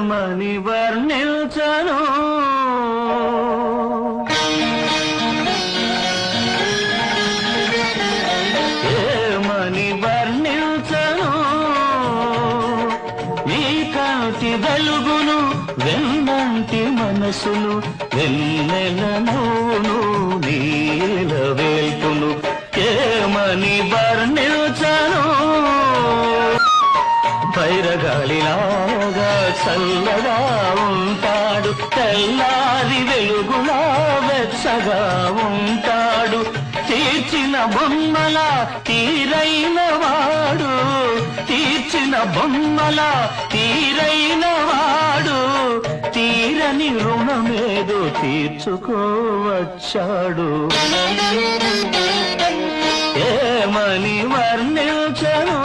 ఏమని వర్ణించను ఏమని వర్ణించను నీ కాంతి వెలుగును వెన్నంటి మనసును వెన్నెల నవ్వును నీల వేల్పును ఏమని వర్ణించను పైరగాలిలాగా చల్లగా ఉంటాడు తెల్లారి వెలుగులా వెచ్చగా ఉంటాడు తీర్చిన బొమ్మల తీరైన వాడు తీర్చిన బొమ్మల తీరైన వాడు తీరని రుణమేదో తీర్చుకోవచ్చాడు ఏమని వర్ణించను